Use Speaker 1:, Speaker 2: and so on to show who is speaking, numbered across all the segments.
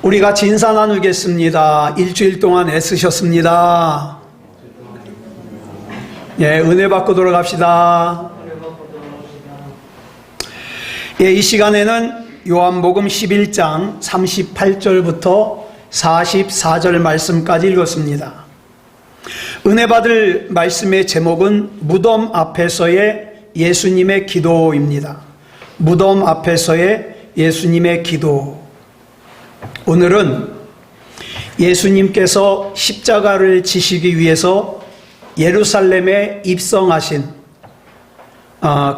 Speaker 1: 우리 같이 인사 나누겠습니다. 일주일 동안 애쓰셨습니다. 예, 은혜 받고 돌아갑시다. 예, 이 시간에는 요한복음 11장 38절부터 44절 말씀까지 읽었습니다. 은혜 받을 말씀의 제목은 무덤 앞에서의 예수님의 기도입니다. 무덤 앞에서의 예수님의 기도. 오늘은 예수님께서 십자가를 지시기 위해서 예루살렘에 입성하신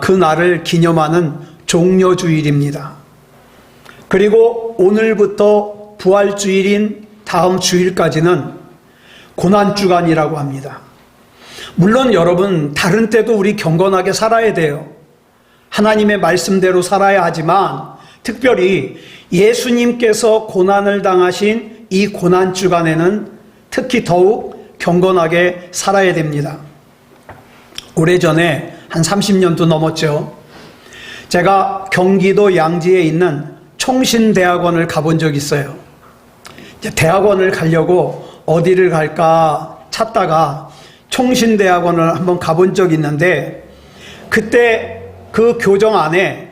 Speaker 1: 그 날을 기념하는 종려주일입니다. 그리고 오늘부터 부활주일인 다음 주일까지는 고난주간이라고 합니다. 물론 여러분, 다른 때도 우리 경건하게 살아야 돼요. 하나님의 말씀대로 살아야 하지만 특별히 예수님께서 고난을 당하신 이 고난주간에는 특히 더욱 경건하게 살아야 됩니다. 오래전에 한 30년도 넘었죠. 제가 경기도 양지에 있는 총신대학원을 가본 적이 있어요. 대학원을 가려고 어디를 갈까 찾다가 총신대학원을 한번 가본 적이 있는데, 그때 그 교정 안에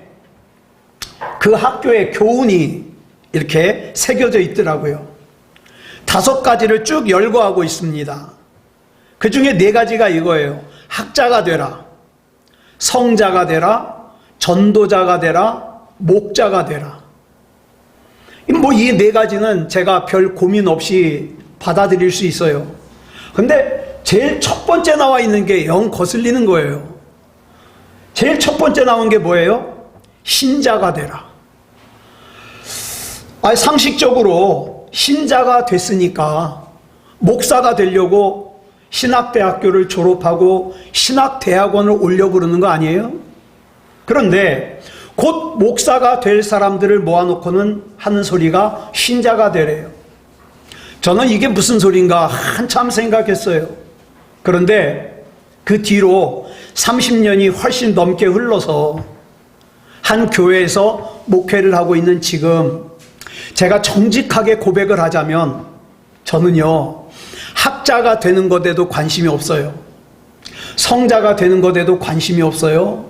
Speaker 1: 그 학교의 교훈이 이렇게 새겨져 있더라고요. 5가지를 쭉 열거하고 있습니다. 그 중에 4가지가 이거예요. 학자가 되라, 성자가 되라, 전도자가 되라, 목자가 되라. 이 4가지는 제가 별 고민 없이 받아들일 수 있어요. 근데 제일 첫 번째 나와 있는 게 영 거슬리는 거예요. 제일 첫 번째 나온 게 뭐예요? 신자가 되라. 상식적으로 신자가 됐으니까 목사가 되려고 신학대학교를 졸업하고 신학대학원을 오려고 그러는 거 아니에요? 그런데 곧 목사가 될 사람들을 모아놓고는 하는 소리가 신자가 되래요. 저는 이게 무슨 소린가 한참 생각했어요. 그런데 그 뒤로 30년이 훨씬 넘게 흘러서 한 교회에서 목회를 하고 있는 지금, 제가 정직하게 고백을 하자면 저는요, 학자가 되는 것에도 관심이 없어요. 성자가 되는 것에도 관심이 없어요.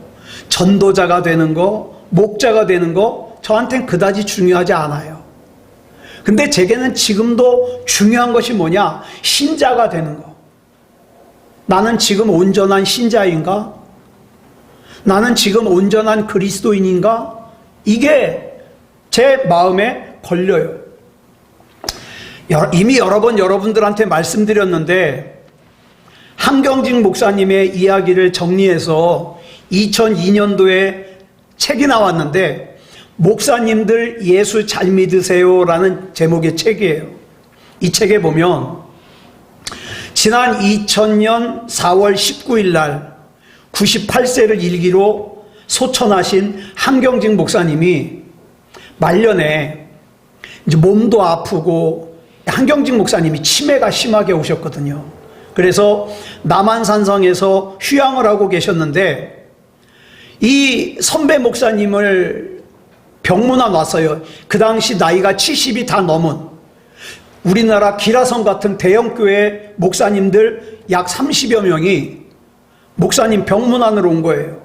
Speaker 1: 전도자가 되는 거, 목자가 되는 거 저한테는 그다지 중요하지 않아요. 근데 제게는 지금도 중요한 것이 뭐냐? 신자가 되는 거. 나는 지금 온전한 신자인가? 나는 지금 온전한 그리스도인인가? 이게 제 마음에 걸려요. 이미 여러 번 여러분들한테 말씀드렸는데, 한경직 목사님의 이야기를 정리해서 2002년도에 책이 나왔는데, 목사님들 예수 잘 믿으세요 라는 제목의 책이에요. 이 책에 보면 지난 2000년 4월 19일 날 98세를 일기로 소천하신 한경직 목사님이 말년에 이제 몸도 아프고, 한경직 목사님이 치매가 심하게 오셨거든요. 그래서 남한산성에서 휴양을 하고 계셨는데, 이 선배 목사님을 병문안 왔어요. 그 당시 나이가 70이 다 넘은 우리나라 기라성 같은 대형교회 목사님들 약 30여 명이 목사님 병문안으로 온 거예요.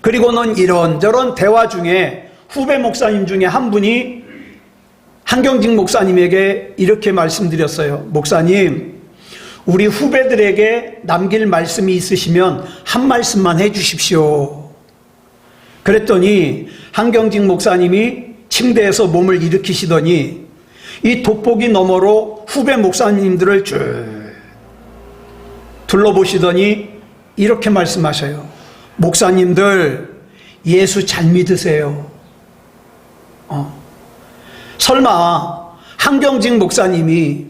Speaker 1: 그리고는 이런저런 대화 중에 후배 목사님 중에 한 분이 한경직 목사님에게 이렇게 말씀드렸어요. 목사님, 우리 후배들에게 남길 말씀이 있으시면 한 말씀만 해주십시오. 그랬더니 한경직 목사님이 침대에서 몸을 일으키시더니 이 돋보기 너머로 후배 목사님들을 쭉 둘러보시더니 이렇게 말씀하셔요. 목사님들, 예수 잘 믿으세요. 설마 한경직 목사님이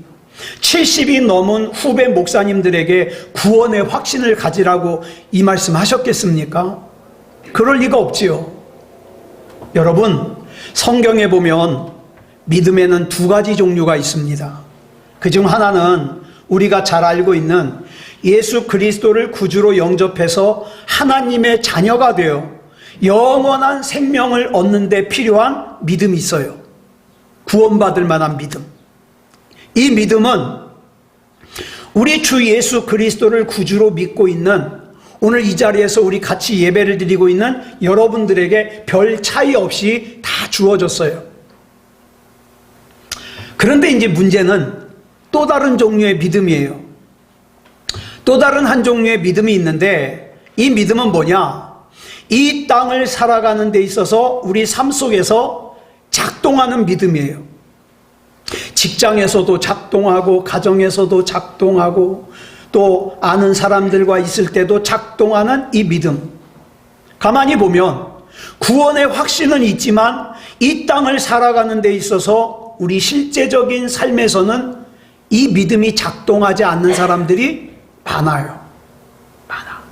Speaker 1: 70이 넘은 후배 목사님들에게 구원의 확신을 가지라고 이 말씀 하셨겠습니까? 그럴 리가 없지요. 여러분, 성경에 보면 믿음에는 2가지 종류가 있습니다. 그중 하나는 우리가 잘 알고 있는 예수 그리스도를 구주로 영접해서 하나님의 자녀가 되어 영원한 생명을 얻는 데 필요한 믿음이 있어요. 구원받을 만한 믿음. 이 믿음은 우리 주 예수 그리스도를 구주로 믿고 있는, 오늘 이 자리에서 우리 같이 예배를 드리고 있는 여러분들에게 별 차이 없이 다 주어졌어요. 그런데 이제 문제는 또 다른 종류의 믿음이에요. 또 다른 한 종류의 믿음이 있는데, 이 믿음은 뭐냐? 이 땅을 살아가는 데 있어서 우리 삶 속에서 작동하는 믿음이에요. 직장에서도 작동하고, 가정에서도 작동하고, 또 아는 사람들과 있을 때도 작동하는 이 믿음. 가만히 보면 구원의 확신은 있지만 이 땅을 살아가는 데 있어서 우리 실제적인 삶에서는 이 믿음이 작동하지 않는 사람들이 많아요. 많아.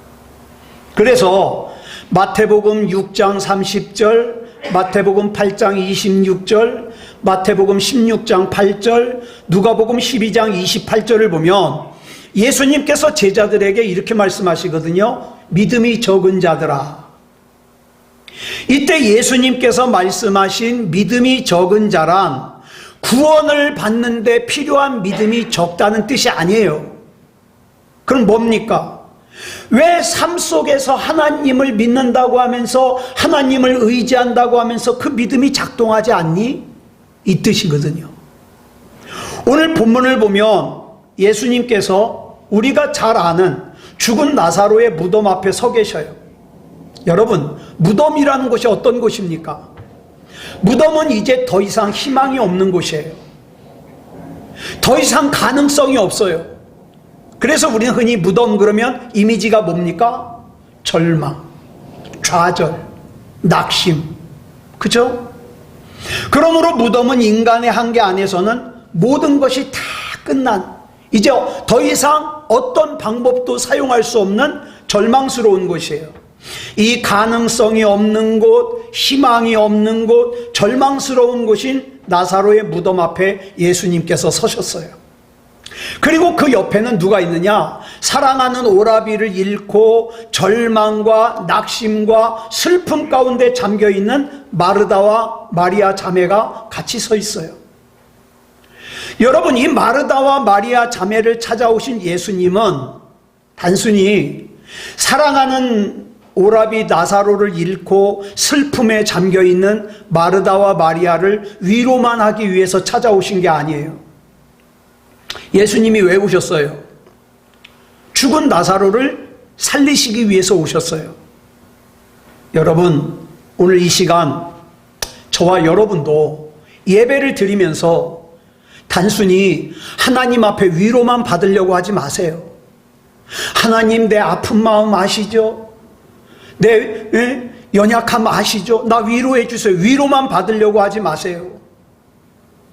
Speaker 1: 그래서 마태복음 6장 30절, 마태복음 8장 26절, 마태복음 16장 8절, 누가복음 12장 28절을 보면 예수님께서 제자들에게 이렇게 말씀하시거든요. 믿음이 적은 자들아. 이때 예수님께서 말씀하신 믿음이 적은 자란 구원을 받는데 필요한 믿음이 적다는 뜻이 아니에요. 그럼 뭡니까? 왜 삶 속에서 하나님을 믿는다고 하면서, 하나님을 의지한다고 하면서 그 믿음이 작동하지 않니? 이 뜻이거든요. 오늘 본문을 보면 예수님께서 우리가 잘 아는 죽은 나사로의 무덤 앞에 서 계셔요. 여러분, 무덤이라는 곳이 어떤 곳입니까? 무덤은 이제 더 이상 희망이 없는 곳이에요. 더 이상 가능성이 없어요. 그래서 우리는 흔히 무덤 그러면 이미지가 뭡니까? 절망, 좌절, 낙심. 그죠? 그러므로 무덤은 인간의 한계 안에서는 모든 것이 다 끝난, 이제 더 이상 어떤 방법도 사용할 수 없는 절망스러운 곳이에요. 이 가능성이 없는 곳, 희망이 없는 곳, 절망스러운 곳인 나사로의 무덤 앞에 예수님께서 서셨어요. 그리고 그 옆에는 누가 있느냐? 사랑하는 오라비를 잃고 절망과 낙심과 슬픔 가운데 잠겨있는 마르다와 마리아 자매가 같이 서 있어요. 여러분, 이 마르다와 마리아 자매를 찾아오신 예수님은 단순히 사랑하는 오라비 나사로를 잃고 슬픔에 잠겨있는 마르다와 마리아를 위로만 하기 위해서 찾아오신 게 아니에요. 예수님이 왜 오셨어요? 죽은 나사로를 살리시기 위해서 오셨어요. 여러분, 오늘 이 시간 저와 여러분도 예배를 드리면서 단순히 하나님 앞에 위로만 받으려고 하지 마세요. 하나님, 내 아픈 마음 아시죠? 내 연약함 아시죠? 나 위로해 주세요. 위로만 받으려고 하지 마세요.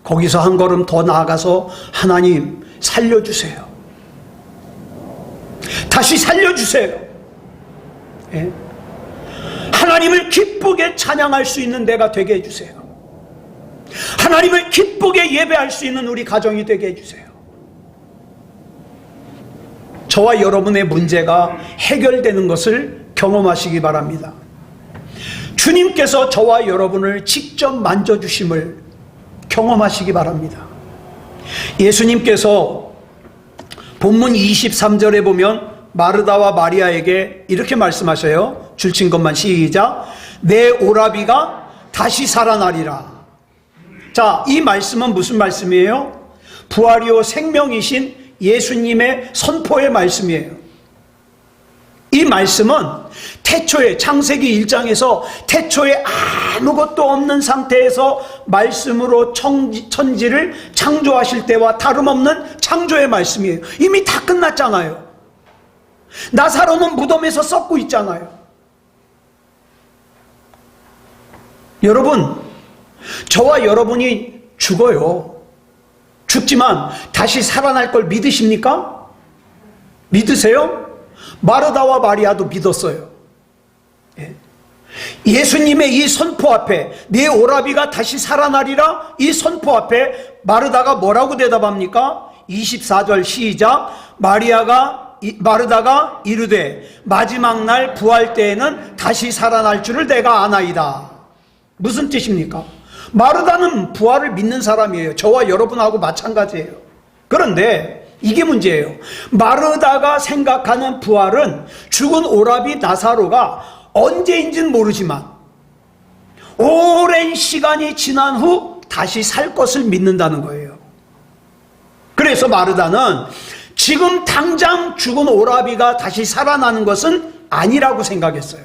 Speaker 1: 거기서 한 걸음 더 나아가서 하나님 살려주세요. 다시 살려주세요. 예? 하나님을 기쁘게 찬양할 수 있는 내가 되게 해주세요. 하나님을 기쁘게 예배할 수 있는 우리 가정이 되게 해주세요. 저와 여러분의 문제가 해결되는 것을 경험하시기 바랍니다. 주님께서 저와 여러분을 직접 만져주심을 경험하시기 바랍니다. 예수님께서 본문 23절에 보면 마르다와 마리아에게 이렇게 말씀하셔요. 줄친 것만 시작. 내 오라비가 다시 살아나리라. 자, 이 말씀은 무슨 말씀이에요? 부활이요 생명이신 예수님의 선포의 말씀이에요. 이 말씀은 태초에, 창세기 1장에서 태초에 아무것도 없는 상태에서 말씀으로 천지를 창조하실 때와 다름없는 창조의 말씀이에요. 이미 다 끝났잖아요. 나사로는 무덤에서 썩고 있잖아요. 여러분, 저와 여러분이 죽어요. 죽지만 다시 살아날 걸 믿으십니까? 믿으세요? 마르다와 마리아도 믿었어요. 예수님의 이 선포 앞에, 네 오라비가 다시 살아나리라, 이 선포 앞에 마르다가 뭐라고 대답합니까? 24절 시작. 마르다가 이르되 마지막 날 부활 때에는 다시 살아날 줄을 내가 아나이다. 무슨 뜻입니까? 마르다는 부활을 믿는 사람이에요. 저와 여러분하고 마찬가지예요. 그런데 이게 문제예요. 마르다가 생각하는 부활은 죽은 오라비 나사로가 언제인지는 모르지만 오랜 시간이 지난 후 다시 살 것을 믿는다는 거예요. 그래서 마르다는 지금 당장 죽은 오라비가 다시 살아나는 것은 아니라고 생각했어요.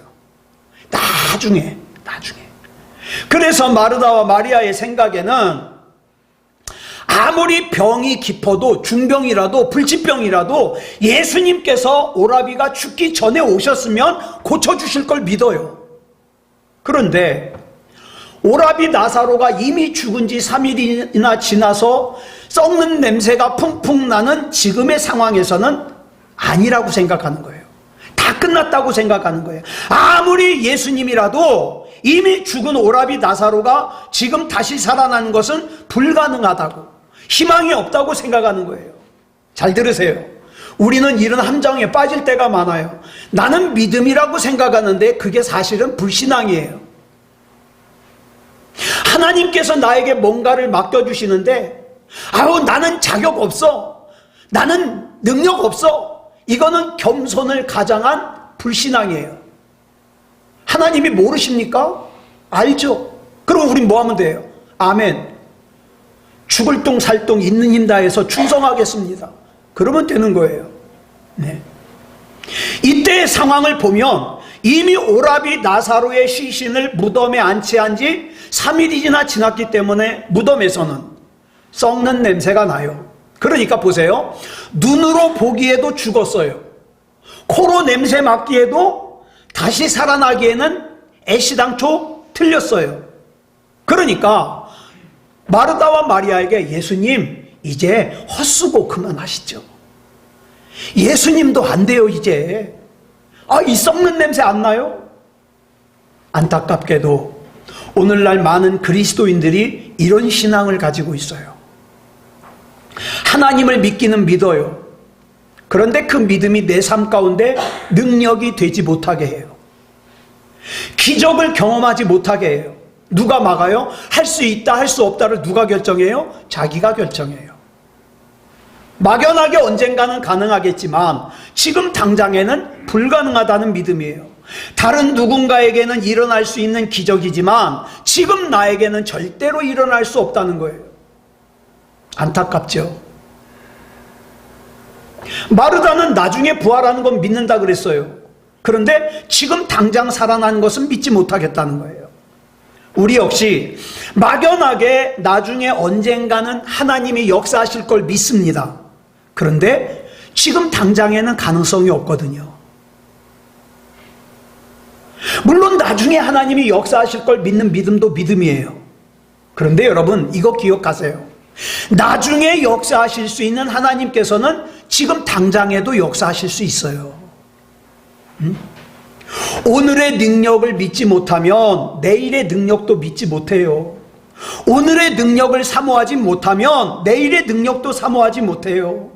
Speaker 1: 나중에. 그래서 마르다와 마리아의 생각에는 아무리 병이 깊어도 중병이라도 불치병이라도 예수님께서 오라비가 죽기 전에 오셨으면 고쳐주실 걸 믿어요. 그런데 오라비 나사로가 이미 죽은 지 3일이나 지나서 썩는 냄새가 풍풍 나는 지금의 상황에서는 아니라고 생각하는 거예요. 다 끝났다고 생각하는 거예요. 아무리 예수님이라도 이미 죽은 오라비 나사로가 지금 다시 살아나는 것은 불가능하다고, 희망이 없다고 생각하는 거예요. 잘 들으세요. 우리는 이런 함정에 빠질 때가 많아요. 나는 믿음이라고 생각하는데 그게 사실은 불신앙이에요. 하나님께서 나에게 뭔가를 맡겨주시는데 나는 자격 없어, 나는 능력 없어, 이거는 겸손을 가장한 불신앙이에요. 하나님이 모르십니까? 알죠. 그럼 우린 뭐 하면 돼요? 아멘, 죽을 똥 살 똥 있는 힘 다해서 충성하겠습니다. 그러면 되는 거예요. 네. 이때의 상황을 보면 이미 오라비 나사로의 시신을 무덤에 안치한 지 3일이 지났기 때문에 무덤에서는 썩는 냄새가 나요. 그러니까 보세요. 눈으로 보기에도 죽었어요. 코로 냄새 맡기에도 다시 살아나기에는 애시당초 틀렸어요. 그러니까 마르다와 마리아에게 예수님 이제 헛수고 그만하시죠. 예수님도 안 돼요 이제. 이 썩는 냄새 안 나요? 안타깝게도 오늘날 많은 그리스도인들이 이런 신앙을 가지고 있어요. 하나님을 믿기는 믿어요. 그런데 그 믿음이 내 삶 가운데 능력이 되지 못하게 해요. 기적을 경험하지 못하게 해요. 누가 막아요? 할 수 있다 할 수 없다를 누가 결정해요? 자기가 결정해요. 막연하게 언젠가는 가능하겠지만 지금 당장에는 불가능하다는 믿음이에요. 다른 누군가에게는 일어날 수 있는 기적이지만 지금 나에게는 절대로 일어날 수 없다는 거예요. 안타깝죠. 마르다는 나중에 부활하는 건 믿는다 그랬어요. 그런데 지금 당장 살아나는 것은 믿지 못하겠다는 거예요. 우리 역시 막연하게 나중에 언젠가는 하나님이 역사하실 걸 믿습니다. 그런데 지금 당장에는 가능성이 없거든요. 물론 나중에 하나님이 역사하실 걸 믿는 믿음도 믿음이에요. 그런데 여러분 이거 기억하세요. 나중에 역사하실 수 있는 하나님께서는 지금 당장에도 역사하실 수 있어요. 오늘의 능력을 믿지 못하면 내일의 능력도 믿지 못해요. 오늘의 능력을 사모하지 못하면 내일의 능력도 사모하지 못해요.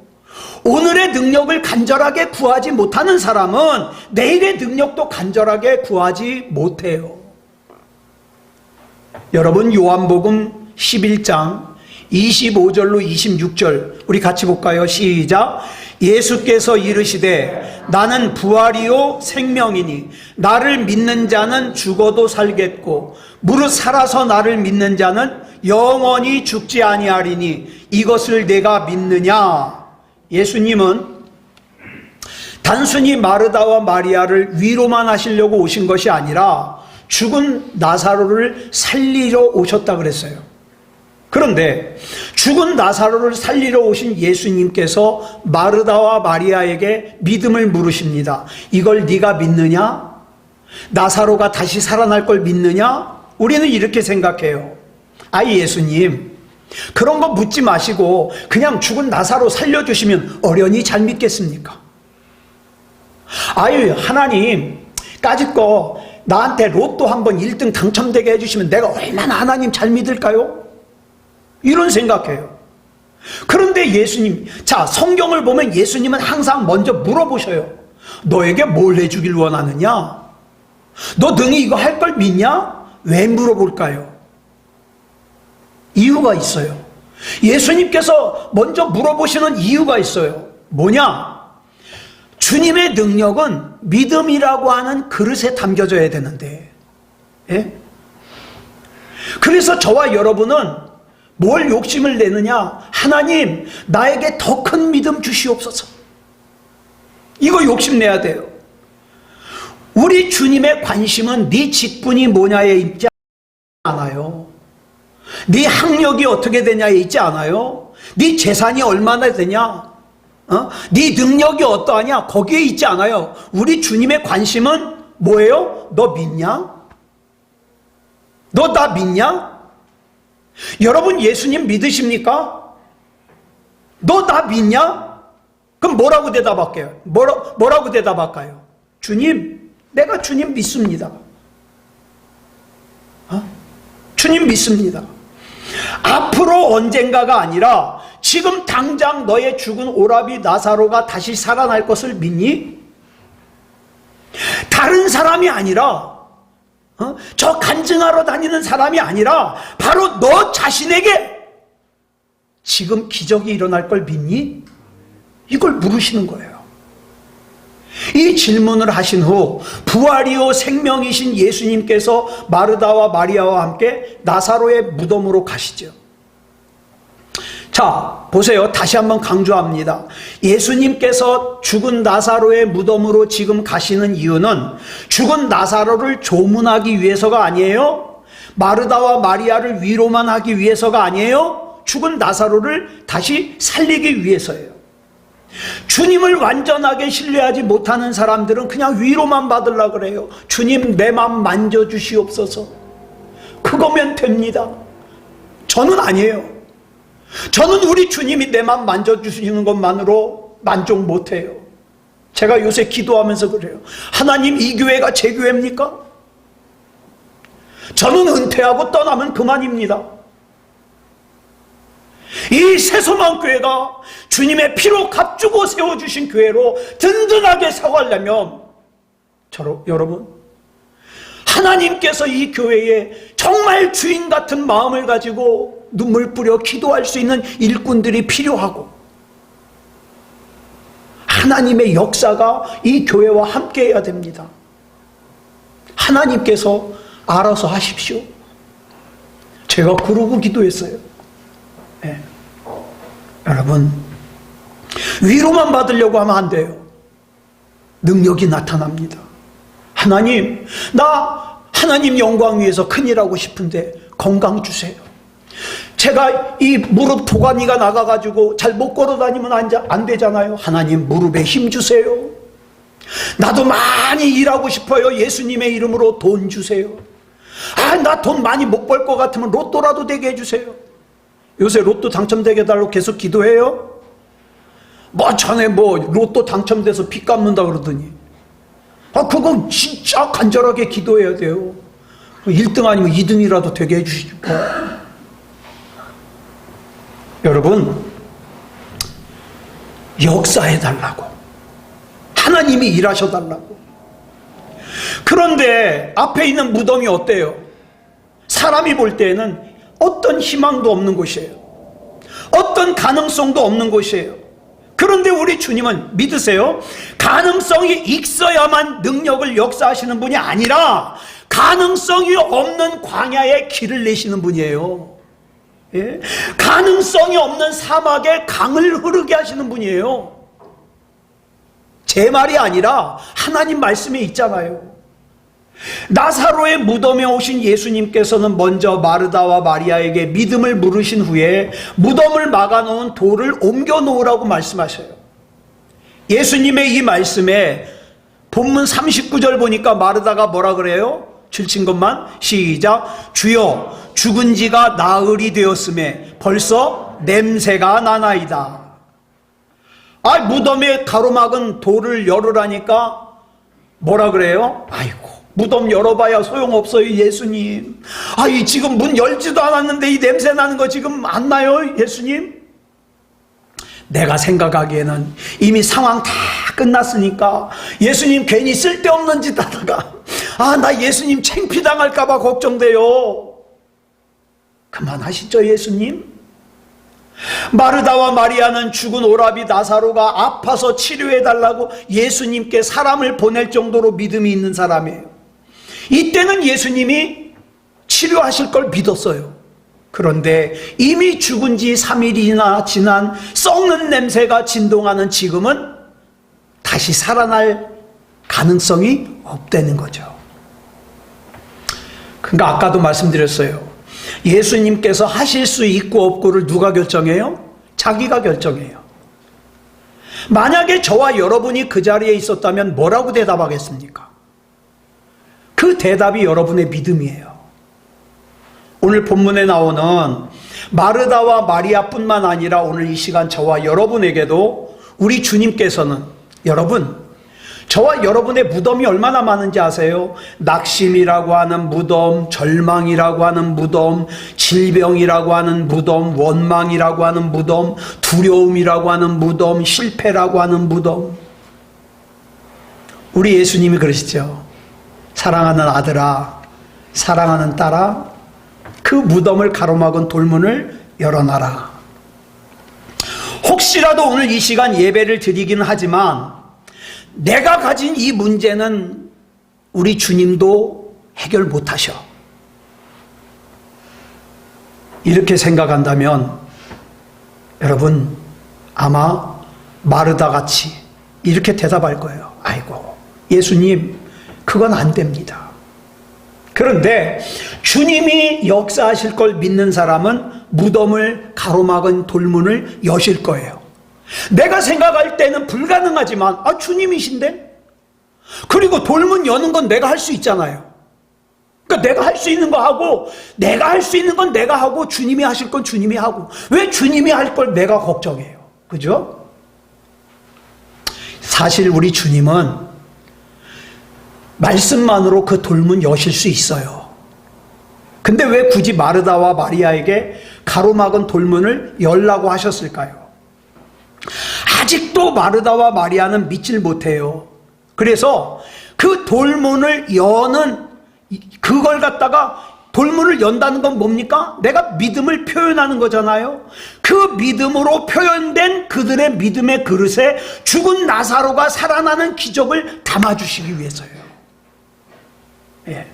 Speaker 1: 오늘의 능력을 간절하게 구하지 못하는 사람은 내일의 능력도 간절하게 구하지 못해요. 여러분 요한복음 11장 25절로 26절 우리 같이 볼까요? 시작. 예수께서 이르시되 나는 부활이요 생명이니 나를 믿는 자는 죽어도 살겠고 무릇 살아서 나를 믿는 자는 영원히 죽지 아니하리니 이것을 내가 믿느냐. 예수님은 단순히 마르다와 마리아를 위로만 하시려고 오신 것이 아니라 죽은 나사로를 살리러 오셨다 그랬어요. 그런데 죽은 나사로를 살리러 오신 예수님께서 마르다와 마리아에게 믿음을 물으십니다. 이걸 네가 믿느냐? 나사로가 다시 살아날 걸 믿느냐? 우리는 이렇게 생각해요. 예수님 그런 거 묻지 마시고 그냥 죽은 나사로 살려주시면 어련히 잘 믿겠습니까? 하나님 까짓 거 나한테 로또 한번 1등 당첨되게 해주시면 내가 얼마나 하나님 잘 믿을까요? 이런 생각해요. 그런데 예수님, 성경을 보면 예수님은 항상 먼저 물어보셔요. 너에게 뭘 해주길 원하느냐? 너 능히 이거 할 걸 믿냐? 왜 물어볼까요? 이유가 있어요. 예수님께서 먼저 물어보시는 이유가 있어요. 뭐냐? 주님의 능력은 믿음이라고 하는 그릇에 담겨져야 되는데, 예? 그래서 저와 여러분은 뭘 욕심을 내느냐? 하나님, 나에게 더 큰 믿음 주시옵소서. 이거 욕심내야 돼요. 우리 주님의 관심은 네 직분이 뭐냐에 있지 않아요. 네 학력이 어떻게 되냐에 있지 않아요. 네 재산이 얼마나 되냐, 네 능력이 어떠하냐, 거기에 있지 않아요. 우리 주님의 관심은 뭐예요? 너 믿냐? 너 나 믿냐? 여러분 예수님 믿으십니까? 너 나 믿냐? 그럼 뭐라고 대답할게요? 뭐라고 대답할까요? 주님, 내가 주님 믿습니다. 주님 믿습니다. 앞으로 언젠가가 아니라 지금 당장 너의 죽은 오라비 나사로가 다시 살아날 것을 믿니? 다른 사람이 아니라, 저 간증하러 다니는 사람이 아니라 바로 너 자신에게 지금 기적이 일어날 걸 믿니? 이걸 물으시는 거예요. 이 질문을 하신 후 부활이요 생명이신 예수님께서 마르다와 마리아와 함께 나사로의 무덤으로 가시죠. 자, 보세요. 다시 한번 강조합니다. 예수님께서 죽은 나사로의 무덤으로 지금 가시는 이유는 죽은 나사로를 조문하기 위해서가 아니에요. 마르다와 마리아를 위로만 하기 위해서가 아니에요. 죽은 나사로를 다시 살리기 위해서예요. 주님을 완전하게 신뢰하지 못하는 사람들은 그냥 위로만 받으려고 그래요. 주님, 내 맘 만져주시옵소서. 그거면 됩니다. 저는 아니에요. 저는 우리 주님이 내 맘 만져주시는 것만으로 만족 못해요. 제가 요새 기도하면서 그래요. 하나님, 이 교회가 제 교회입니까? 저는 은퇴하고 떠나면 그만입니다. 이 새소망교회가 주님의 피로 값주고 세워주신 교회로 든든하게 서가려면 여러분, 하나님께서 이 교회에 정말 주인 같은 마음을 가지고 눈물 뿌려 기도할 수 있는 일꾼들이 필요하고, 하나님의 역사가 이 교회와 함께 해야 됩니다. 하나님께서 알아서 하십시오. 제가 그러고 기도했어요. 네. 여러분, 위로만 받으려고 하면 안 돼요. 능력이 나타납니다. 하나님, 나 하나님 영광 위해서 큰일 하고 싶은데 건강 주세요. 제가 이 무릎 도가니가 나가가지고 잘 못 걸어 다니면 안 되잖아요. 하나님, 무릎에 힘 주세요. 나도 많이 일하고 싶어요. 예수님의 이름으로 돈 주세요. 나 돈 많이 못 벌 것 같으면 로또라도 되게 해주세요. 요새 로또 당첨되게 해달라고 계속 기도해요? 전에 로또 당첨돼서 빚 갚는다 그러더니, 그거 진짜 간절하게 기도해야 돼요. 1등 아니면 2등이라도 되게 해주시고. 여러분, 역사해달라고, 하나님이 일하셔달라고. 그런데 앞에 있는 무덤이 어때요? 사람이 볼 때에는 어떤 희망도 없는 곳이에요. 어떤 가능성도 없는 곳이에요. 그런데 우리 주님은 믿으세요. 가능성이 있어야만 능력을 역사하시는 분이 아니라 가능성이 없는 광야에 길을 내시는 분이에요. 예? 가능성이 없는 사막에 강을 흐르게 하시는 분이에요. 제 말이 아니라 하나님 말씀에 있잖아요. 나사로의 무덤에 오신 예수님께서는 먼저 마르다와 마리아에게 믿음을 물으신 후에 무덤을 막아놓은 돌을 옮겨 놓으라고 말씀하셔요. 예수님의 이 말씀에 본문 39절 보니까 마르다가 뭐라 그래요? 질친 것만 시작. 주여, 죽은 지가 나흘이 되었음에 벌써 냄새가 나나이다. 무덤에 가로막은 돌을 열으라니까 뭐라 그래요? 아이고, 무덤 열어봐야 소용없어요, 예수님. 지금 문 열지도 않았는데 이 냄새 나는 거 지금 안 나요, 예수님? 내가 생각하기에는 이미 상황 다 끝났으니까 예수님 괜히 쓸데없는 짓 하다가 나 예수님 창피당할까 봐 걱정돼요. 그만하시죠, 예수님. 마르다와 마리아는 죽은 오라비 나사로가 아파서 치료해달라고 예수님께 사람을 보낼 정도로 믿음이 있는 사람이에요. 이때는 예수님이 치료하실 걸 믿었어요. 그런데 이미 죽은 지 3일이나 지난 썩는 냄새가 진동하는 지금은 다시 살아날 가능성이 없다는 거죠. 그러니까 아까도 말씀드렸어요. 예수님께서 하실 수 있고 없고를 누가 결정해요? 자기가 결정해요. 만약에 저와 여러분이 그 자리에 있었다면 뭐라고 대답하겠습니까? 그 대답이 여러분의 믿음이에요. 오늘 본문에 나오는 마르다와 마리아뿐만 아니라 오늘 이 시간 저와 여러분에게도 우리 주님께서는, 여러분, 저와 여러분의 무덤이 얼마나 많은지 아세요? 낙심이라고 하는 무덤, 절망이라고 하는 무덤, 질병이라고 하는 무덤, 원망이라고 하는 무덤, 두려움이라고 하는 무덤, 실패라고 하는 무덤. 우리 예수님이 그러시죠. 사랑하는 아들아, 사랑하는 딸아, 그 무덤을 가로막은 돌문을 열어놔라. 혹시라도 오늘 이 시간 예배를 드리기는 하지만 내가 가진 이 문제는 우리 주님도 해결 못하셔. 이렇게 생각한다면 여러분 아마 마르다 같이 이렇게 대답할 거예요. 아이고, 예수님, 그건 안 됩니다. 그런데 주님이 역사하실 걸 믿는 사람은 무덤을 가로막은 돌문을 여실 거예요. 내가 생각할 때는 불가능하지만 주님이신데? 그리고 돌문 여는 건 내가 할 수 있잖아요. 그러니까 내가 할 수 있는 거 하고, 내가 할 수 있는 건 내가 하고, 주님이 하실 건 주님이 하고, 왜 주님이 할 걸 내가 걱정해요? 그죠? 사실 우리 주님은 말씀만으로 그 돌문 여실 수 있어요. 근데 왜 굳이 마르다와 마리아에게 가로막은 돌문을 열라고 하셨을까요? 아직도 마르다와 마리아는 믿질 못해요. 그래서 그 돌문을 여는, 그걸 갖다가 돌문을 연다는 건 뭡니까? 내가 믿음을 표현하는 거잖아요. 그 믿음으로 표현된 그들의 믿음의 그릇에 죽은 나사로가 살아나는 기적을 담아주시기 위해서예요. 예.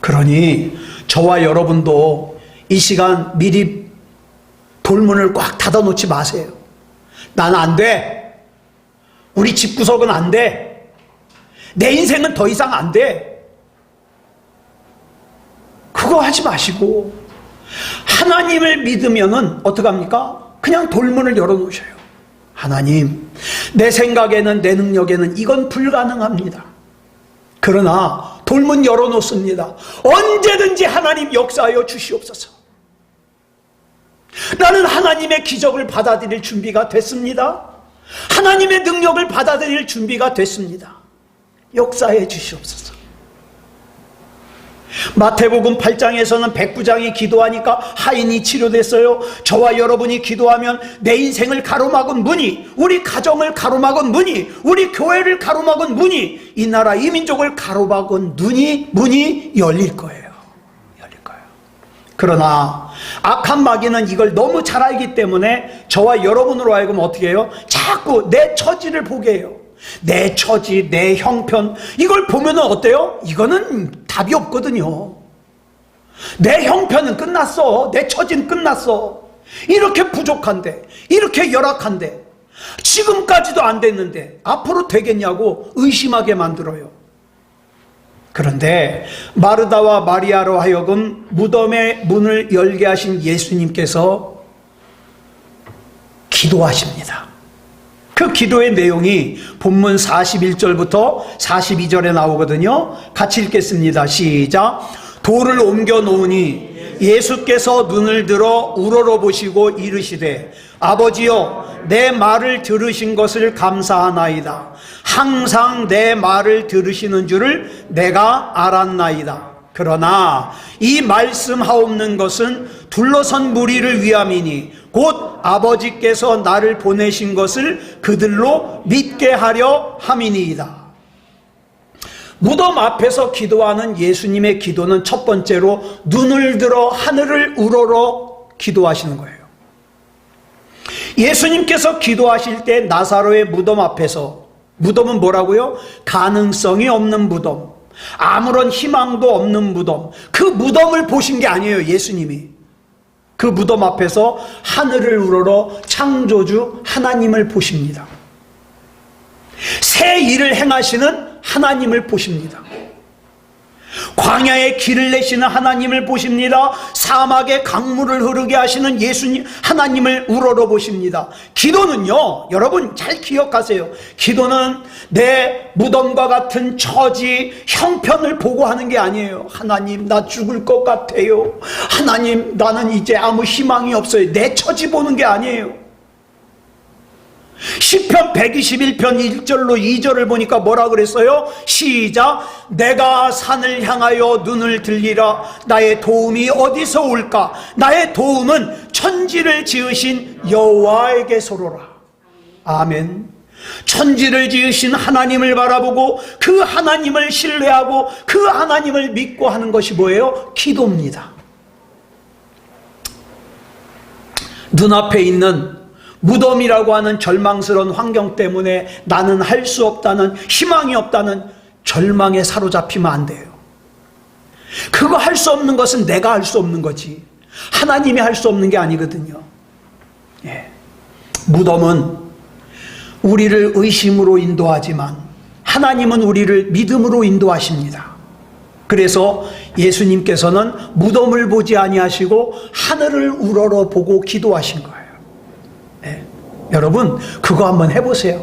Speaker 1: 그러니 저와 여러분도 이 시간 미리 돌문을 꽉 닫아놓지 마세요. 나는 안 돼. 우리 집구석은 안 돼. 내 인생은 더 이상 안 돼. 그거 하지 마시고 하나님을 믿으면은 어떡합니까? 그냥 돌문을 열어놓으셔요. 하나님, 내 생각에는, 내 능력에는 이건 불가능합니다. 그러나 돌문 열어놓습니다. 언제든지 하나님 역사하여 주시옵소서. 나는 하나님의 기적을 받아들일 준비가 됐습니다. 하나님의 능력을 받아들일 준비가 됐습니다. 역사해 주시옵소서. 마태복음 8장에서는 백부장이 기도하니까 하인이 치료됐어요. 저와 여러분이 기도하면 내 인생을 가로막은 문이, 우리 가정을 가로막은 문이, 우리 교회를 가로막은 문이, 이 나라 이 민족을 가로막은 문이 열릴 거예요. 열릴 거예요. 그러나 악한 마귀는 이걸 너무 잘 알기 때문에 저와 여러분으로 하여금 어떻게 해요? 자꾸 내 처지를 보게 해요. 내 처지, 내 형편, 이걸 보면은 어때요? 이거는 답이 없거든요. 내 형편은 끝났어. 내 처지는 끝났어. 이렇게 부족한데, 이렇게 열악한데, 지금까지도 안 됐는데 앞으로 되겠냐고 의심하게 만들어요. 그런데 마르다와 마리아로 하여금 무덤의 문을 열게 하신 예수님께서 기도하십니다. 그 기도의 내용이 본문 41절부터 42절에 나오거든요. 같이 읽겠습니다. 시작. 돌을 옮겨 놓으니 예수께서 눈을 들어 우러러보시고 이르시되 아버지여, 내 말을 들으신 것을 감사하나이다. 항상 내 말을 들으시는 줄을 내가 알았나이다. 그러나 이 말씀하옵는 것은 둘러선 무리를 위함이니 곧 아버지께서 나를 보내신 것을 그들로 믿게 하려 함이니이다. 무덤 앞에서 기도하는 예수님의 기도는 첫 번째로 눈을 들어 하늘을 우러러 기도하시는 거예요. 예수님께서 기도하실 때 나사로의 무덤 앞에서, 무덤은 뭐라고요? 가능성이 없는 무덤, 아무런 희망도 없는 무덤, 그 무덤을 보신 게 아니에요. 예수님이 그 무덤 앞에서 하늘을 우러러 창조주 하나님을 보십니다. 새 일을 행하시는 하나님을 보십니다. 광야에 길을 내시는 하나님을 보십니다. 사막에 강물을 흐르게 하시는 예수님 하나님을 우러러 보십니다. 기도는요, 여러분 잘 기억하세요. 기도는 내 무덤과 같은 처지 형편을 보고 하는 게 아니에요. 하나님, 나 죽을 것 같아요. 하나님, 나는 이제 아무 희망이 없어요. 내 처지 보는 게 아니에요. 시편 121편 1절로 2절을 보니까 뭐라 그랬어요? 시작. 내가 산을 향하여 눈을 들리라. 나의 도움이 어디서 올까? 나의 도움은 천지를 지으신 여호와에게서로라. 아멘. 천지를 지으신 하나님을 바라보고 그 하나님을 신뢰하고 그 하나님을 믿고 하는 것이 뭐예요? 기도입니다. 눈앞에 있는 무덤이라고 하는 절망스러운 환경 때문에 나는 할 수 없다는, 희망이 없다는 절망에 사로잡히면 안 돼요. 그거 할 수 없는 것은 내가 할 수 없는 거지 하나님이 할 수 없는 게 아니거든요. 예. 무덤은 우리를 의심으로 인도하지만 하나님은 우리를 믿음으로 인도하십니다. 그래서 예수님께서는 무덤을 보지 아니하시고 하늘을 우러러 보고 기도하신 거예요. 네. 여러분 그거 한번 해보세요.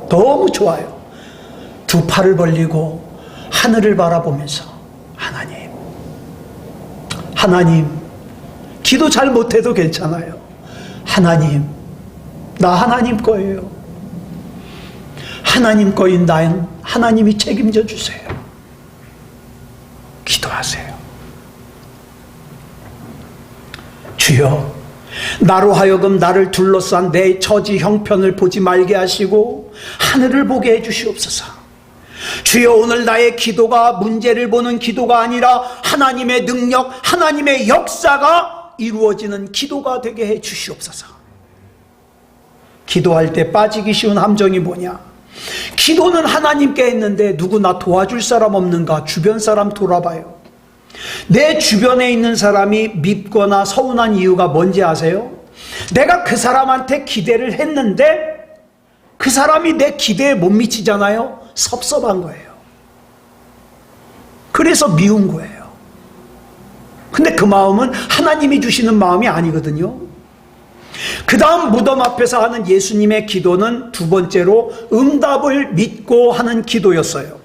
Speaker 1: 너무 좋아요. 두 팔을 벌리고 하늘을 바라보면서 하나님, 기도 잘 못해도 괜찮아요. 하나님, 나 하나님 거예요. 하나님 거인 나는 하나님이 책임져 주세요. 기도하세요. 주여, 나로 하여금 나를 둘러싼 내 처지 형편을 보지 말게 하시고 하늘을 보게 해주시옵소서. 주여, 오늘 나의 기도가 문제를 보는 기도가 아니라 하나님의 능력, 하나님의 역사가 이루어지는 기도가 되게 해주시옵소서. 기도할 때 빠지기 쉬운 함정이 뭐냐? 기도는 하나님께 했는데 누구 나 도와줄 사람 없는가? 주변 사람 돌아봐요. 내 주변에 있는 사람이 밉거나 서운한 이유가 뭔지 아세요? 내가 그 사람한테 기대를 했는데 그 사람이 내 기대에 못 미치잖아요. 섭섭한 거예요. 그래서 미운 거예요. 근데 그 마음은 하나님이 주시는 마음이 아니거든요. 그 다음 무덤 앞에서 하는 예수님의 기도는 두 번째로 응답을 믿고 하는 기도였어요.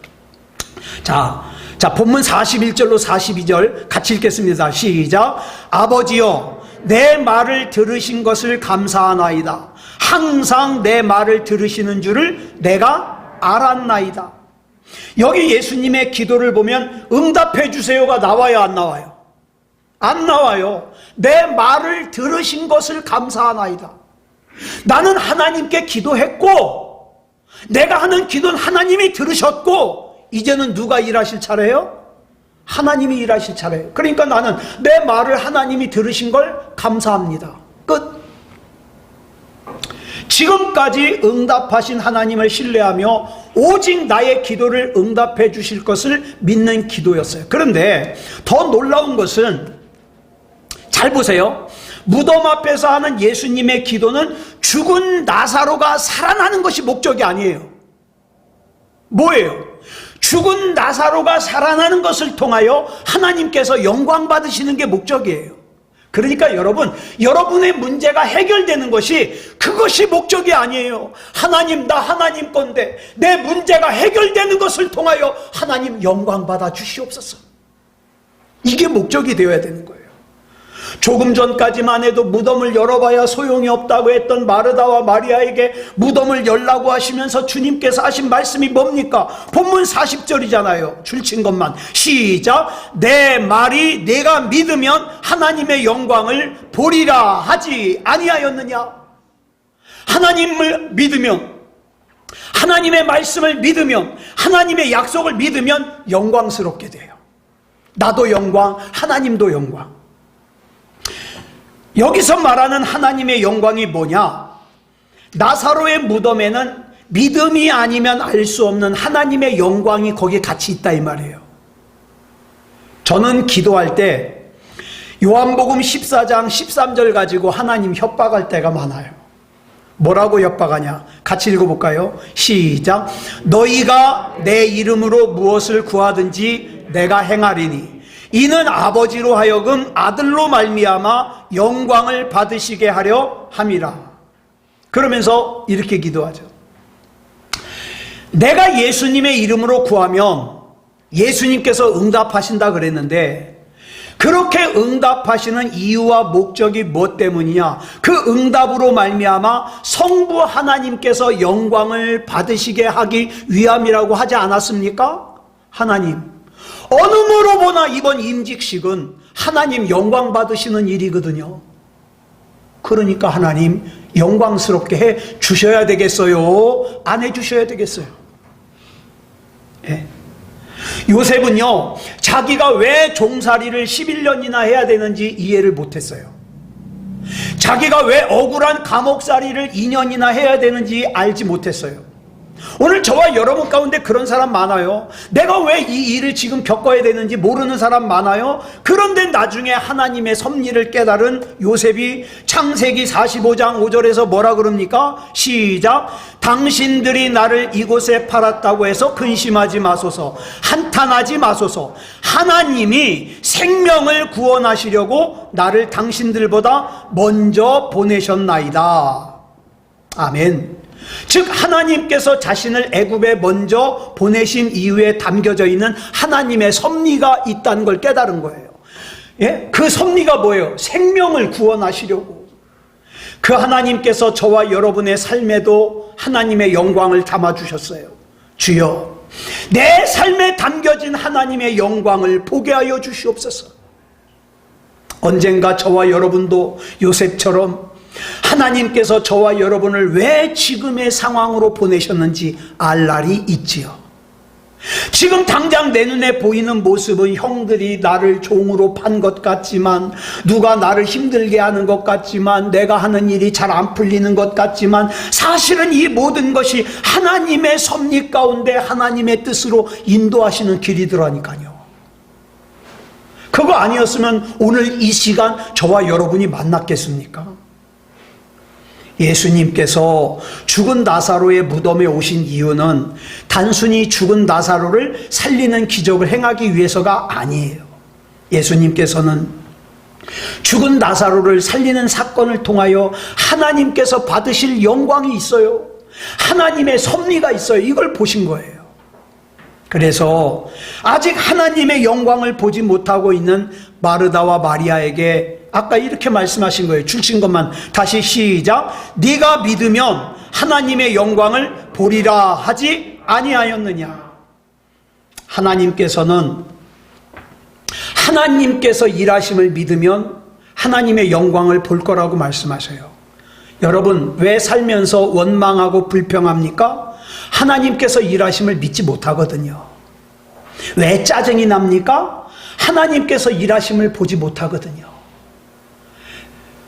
Speaker 1: 자, 본문 41절로 42절 같이 읽겠습니다. 시작. 아버지여, 내 말을 들으신 것을 감사하나이다. 항상 내 말을 들으시는 줄을 내가 알았나이다. 여기 예수님의 기도를 보면 응답해 주세요가 나와요, 안 나와요? 안 나와요. 내 말을 들으신 것을 감사하나이다. 나는 하나님께 기도했고 내가 하는 기도는 하나님이 들으셨고 이제는 누가 일하실 차례예요? 하나님이 일하실 차례예요. 그러니까 나는 내 말을 하나님이 들으신 걸 감사합니다. 끝. 지금까지 응답하신 하나님을 신뢰하며 오직 나의 기도를 응답해 주실 것을 믿는 기도였어요. 그런데 더 놀라운 것은, 잘 보세요. 무덤 앞에서 하는 예수님의 기도는 죽은 나사로가 살아나는 것이 목적이 아니에요. 뭐예요? 죽은 나사로가 살아나는 것을 통하여 하나님께서 영광 받으시는 게 목적이에요. 그러니까 여러분, 여러분의 문제가 해결되는 것이, 그것이 목적이 아니에요. 하나님, 나 하나님 건데 내 문제가 해결되는 것을 통하여 하나님 영광 받아 주시옵소서. 이게 목적이 되어야 되는 거예요. 조금 전까지만 해도 무덤을 열어봐야 소용이 없다고 했던 마르다와 마리아에게 무덤을 열라고 하시면서 주님께서 하신 말씀이 뭡니까? 본문 40절이잖아요. 줄친 것만. 시작. 내 말이 내가 믿으면 하나님의 영광을 보리라 하지 아니하였느냐? 하나님을 믿으면 하나님의 말씀을 믿으면, 하나님의 약속을 믿으면 영광스럽게 돼요. 나도 영광, 하나님도 영광. 여기서 말하는 하나님의 영광이 뭐냐? 나사로의 무덤에는 믿음이 아니면 알 수 없는 하나님의 영광이 거기에 같이 있다 이 말이에요. 저는 기도할 때 요한복음 14장 13절 가지고 하나님 협박할 때가 많아요. 뭐라고 협박하냐? 같이 읽어볼까요? 시작. 너희가 내 이름으로 무엇을 구하든지 내가 행하리니 이는 아버지로 하여금 아들로 말미암아 영광을 받으시게 하려 함이라. 그러면서 이렇게 기도하죠. 내가 예수님의 이름으로 구하면 예수님께서 응답하신다 그랬는데, 그렇게 응답하시는 이유와 목적이 무엇 때문이냐? 그 응답으로 말미암아 성부 하나님께서 영광을 받으시게 하기 위함이라고 하지 않았습니까? 하나님, 어느 뭐로 보나 이번 임직식은 하나님 영광 받으시는 일이거든요. 그러니까 하나님 영광스럽게 해 주셔야 되겠어요? 안 해 주셔야 되겠어요? 예. 요셉은요, 자기가 왜 종살이를 11년이나 해야 되는지 이해를 못했어요. 자기가 왜 억울한 감옥살이를 2년이나 해야 되는지 알지 못했어요. 오늘 저와 여러분 가운데 그런 사람 많아요. 내가 왜 이 일을 지금 겪어야 되는지 모르는 사람 많아요. 그런데 나중에 하나님의 섭리를 깨달은 요셉이 창세기 45장 5절에서 뭐라 그럽니까? 시작. 당신들이 나를 이곳에 팔았다고 해서 근심하지 마소서, 한탄하지 마소서. 하나님이 생명을 구원하시려고 나를 당신들보다 먼저 보내셨나이다. 아멘. 즉 하나님께서 자신을 애굽에 먼저 보내신 이유에 담겨져 있는 하나님의 섭리가 있다는 걸 깨달은 거예요. 예? 그 섭리가 뭐예요? 생명을 구원하시려고. 그 하나님께서 저와 여러분의 삶에도 하나님의 영광을 담아주셨어요. 주여, 내 삶에 담겨진 하나님의 영광을 보게 하여 주시옵소서. 언젠가 저와 여러분도 요셉처럼 하나님께서 저와 여러분을 왜 지금의 상황으로 보내셨는지 알 날이 있지요. 지금 당장 내 눈에 보이는 모습은 형들이 나를 종으로 판 것 같지만, 누가 나를 힘들게 하는 것 같지만, 내가 하는 일이 잘 안 풀리는 것 같지만, 사실은 이 모든 것이 하나님의 섭리 가운데 하나님의 뜻으로 인도하시는 길이더라니까요. 그거 아니었으면 오늘 이 시간 저와 여러분이 만났겠습니까? 예수님께서 죽은 나사로의 무덤에 오신 이유는 단순히 죽은 나사로를 살리는 기적을 행하기 위해서가 아니에요. 예수님께서는 죽은 나사로를 살리는 사건을 통하여 하나님께서 받으실 영광이 있어요. 하나님의 섭리가 있어요. 이걸 보신 거예요. 그래서 아직 하나님의 영광을 보지 못하고 있는 마르다와 마리아에게 아까 이렇게 말씀하신 거예요. 주신 것만 다시 시작. 네가 믿으면 하나님의 영광을 보리라 하지 아니하였느냐. 하나님께서는 하나님께서 일하심을 믿으면 하나님의 영광을 볼 거라고 말씀하셔요. 여러분, 왜 살면서 원망하고 불평합니까? 하나님께서 일하심을 믿지 못하거든요. 왜 짜증이 납니까? 하나님께서 일하심을 보지 못하거든요.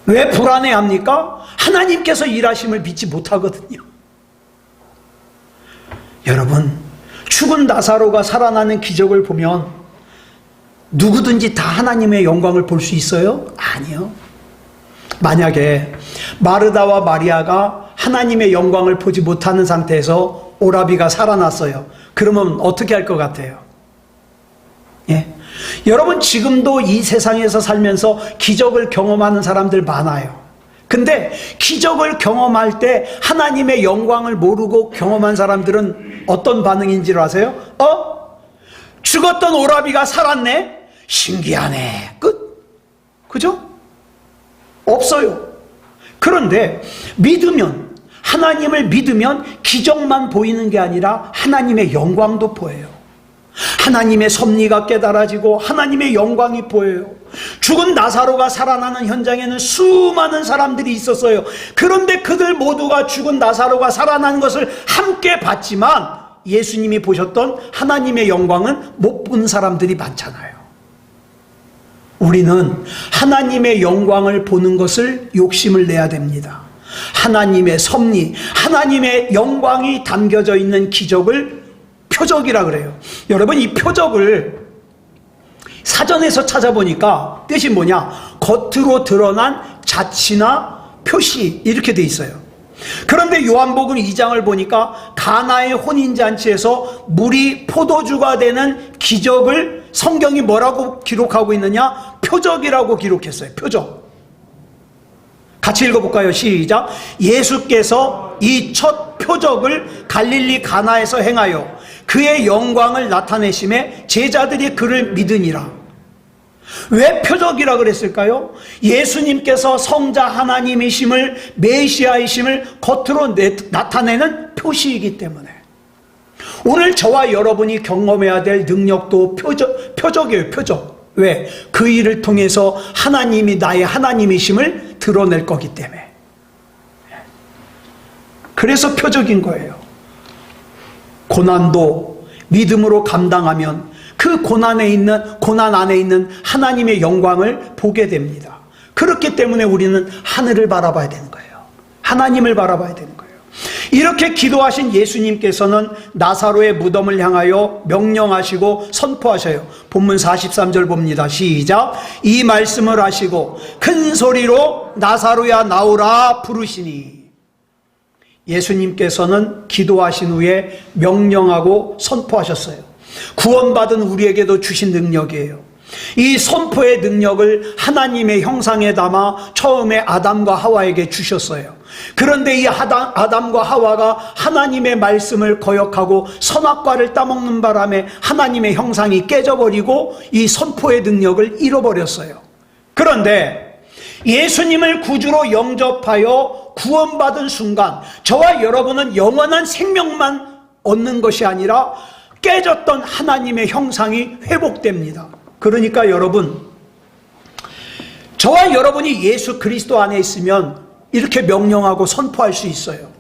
Speaker 1: 왜 불안해합니까? 하나님께서 일하심을 믿지 못하거든요. 여러분, 죽은 나사로가 살아나는 기적을 보면 누구든지 다 하나님의 영광을 볼 수 있어요? 아니요. 만약에 마르다와 마리아가 하나님의 영광을 보지 못하는 상태에서 오라비가 살아났어요. 그러면 어떻게 할 것 같아요? 예. 여러분, 지금도 이 세상에서 살면서 기적을 경험하는 사람들 많아요. 근데 기적을 경험할 때 하나님의 영광을 모르고 경험한 사람들은 어떤 반응인 줄 아세요? 죽었던 오라비가 살았네? 신기하네. 끝. 그죠? 없어요. 그런데 믿으면, 하나님을 믿으면 기적만 보이는 게 아니라 하나님의 영광도 보여요. 하나님의 섭리가 깨달아지고 하나님의 영광이 보여요. 죽은 나사로가 살아나는 현장에는 수많은 사람들이 있었어요. 그런데 그들 모두가 죽은 나사로가 살아난 것을 함께 봤지만 예수님이 보셨던 하나님의 영광은 못 본 사람들이 많잖아요. 우리는 하나님의 영광을 보는 것을 욕심을 내야 됩니다. 하나님의 섭리, 하나님의 영광이 담겨져 있는 기적을 표적이라 그래요. 여러분, 이 표적을 사전에서 찾아보니까 뜻이 뭐냐? 겉으로 드러난 자치나 표시, 이렇게 돼 있어요. 그런데 요한복음 2장을 보니까 가나의 혼인잔치에서 물이 포도주가 되는 기적을 성경이 뭐라고 기록하고 있느냐? 표적이라고 기록했어요. 표적. 같이 읽어볼까요? 시작. 예수께서 이 첫 표적을 갈릴리 가나에서 행하여 그의 영광을 나타내심에 제자들이 그를 믿으니라. 왜 표적이라 그랬을까요? 예수님께서 성자 하나님이심을, 메시아이심을 겉으로 나타내는 표시이기 때문에. 오늘 저와 여러분이 경험해야 될 능력도 표적이에요. 표적. 왜? 그 일을 통해서 하나님이 나의 하나님이심을 드러낼 거기 때문에. 그래서 표적인 거예요. 고난도 믿음으로 감당하면 그 고난 안에 있는 하나님의 영광을 보게 됩니다. 그렇기 때문에 우리는 하늘을 바라봐야 되는 거예요. 하나님을 바라봐야 되는 거예요. 이렇게 기도하신 예수님께서는 나사로의 무덤을 향하여 명령하시고 선포하셔요. 본문 43절 봅니다. 시작. 이 말씀을 하시고 큰 소리로 나사로야 나오라 부르시니. 예수님께서는 기도하신 후에 명령하고 선포하셨어요. 구원받은 우리에게도 주신 능력이에요. 이 선포의 능력을 하나님의 형상에 담아 처음에 아담과 하와에게 주셨어요. 그런데 이 아담과 하와가 하나님의 말씀을 거역하고 선악과를 따먹는 바람에 하나님의 형상이 깨져버리고 이 선포의 능력을 잃어버렸어요. 그런데 예수님을 구주로 영접하여 구원받은 순간 저와 여러분은 영원한 생명만 얻는 것이 아니라 깨졌던 하나님의 형상이 회복됩니다. 그러니까 여러분, 저와 여러분이 예수 그리스도 안에 있으면 이렇게 명령하고 선포할 수 있어요.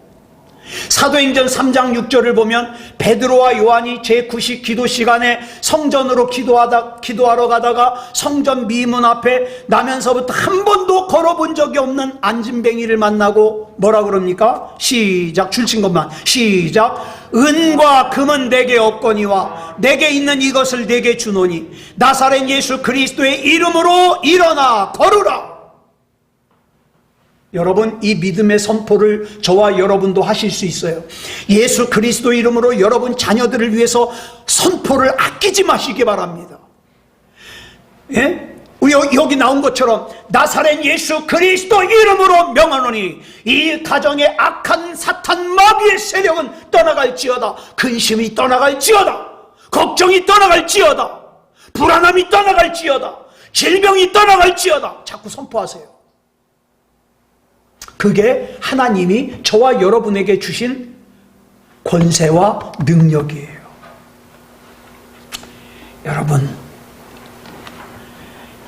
Speaker 1: 사도행전 3장 6절을 보면 베드로와 요한이 제9식 기도 시간에 성전으로 기도하러 가다가 성전 미문 앞에 나면서부터 한 번도 걸어본 적이 없는 안진뱅이를 만나고 뭐라 그럽니까? 시작. 줄친 것만. 시작. 은과 금은 내게 없거니와 내게 있는 이것을 내게 주노니 나사렛 예수 그리스도의 이름으로 일어나 걸으라. 여러분, 이 믿음의 선포를 저와 여러분도 하실 수 있어요. 예수 그리스도 이름으로 여러분 자녀들을 위해서 선포를 아끼지 마시기 바랍니다. 예? 여기 나온 것처럼 나사렛 예수 그리스도 이름으로 명하노니 이 가정의 악한 사탄 마귀의 세력은 떠나갈지어다. 근심이 떠나갈지어다. 걱정이 떠나갈지어다. 불안함이 떠나갈지어다. 질병이 떠나갈지어다. 자꾸 선포하세요. 그게 하나님이 저와 여러분에게 주신 권세와 능력이에요. 여러분,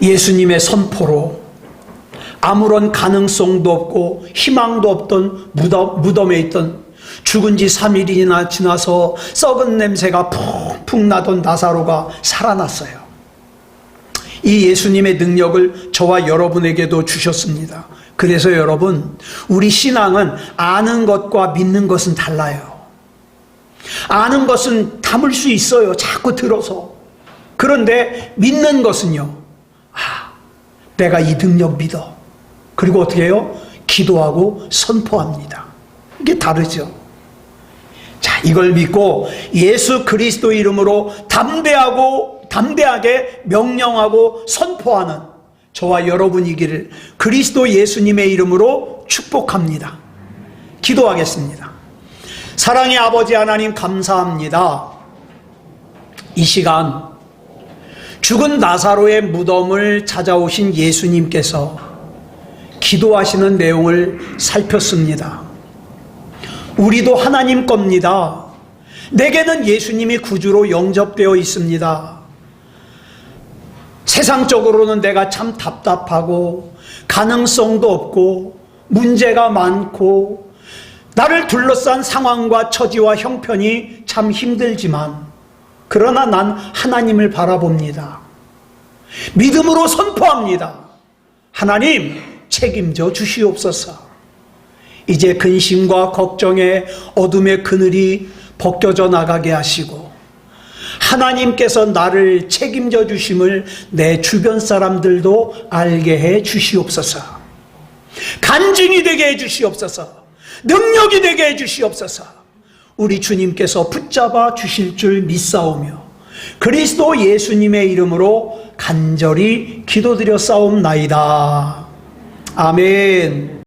Speaker 1: 예수님의 선포로 아무런 가능성도 없고 희망도 없던 무덤에 있던 죽은 지 3일이나 지나서 썩은 냄새가 푹푹 나던 나사로가 살아났어요. 이 예수님의 능력을 저와 여러분에게도 주셨습니다. 그래서 여러분, 우리 신앙은 아는 것과 믿는 것은 달라요. 아는 것은 담을 수 있어요. 자꾸 들어서. 그런데 믿는 것은요, 내가 이 능력 믿어. 그리고 어떻게 해요? 기도하고 선포합니다. 이게 다르죠. 자, 이걸 믿고 예수 그리스도 이름으로 담대하게 명령하고 선포하는 저와 여러분이기를 그리스도 예수님의 이름으로 축복합니다. 기도하겠습니다. 사랑의 아버지 하나님, 감사합니다. 이 시간 죽은 나사로의 무덤을 찾아오신 예수님께서 기도하시는 내용을 살폈습니다. 우리도 하나님 겁니다. 내게는 예수님이 구주로 영접되어 있습니다. 세상적으로는 내가 참 답답하고 가능성도 없고 문제가 많고 나를 둘러싼 상황과 처지와 형편이 참 힘들지만 그러나 난 하나님을 바라봅니다. 믿음으로 선포합니다. 하나님 책임져 주시옵소서. 이제 근심과 걱정의 어둠의 그늘이 벗겨져 나가게 하시고 하나님께서 나를 책임져 주심을 내 주변 사람들도 알게 해 주시옵소서. 간증이 되게 해 주시옵소서. 능력이 되게 해 주시옵소서. 우리 주님께서 붙잡아 주실 줄 믿사오며 그리스도 예수님의 이름으로 간절히 기도드려 싸움나이다. 아멘.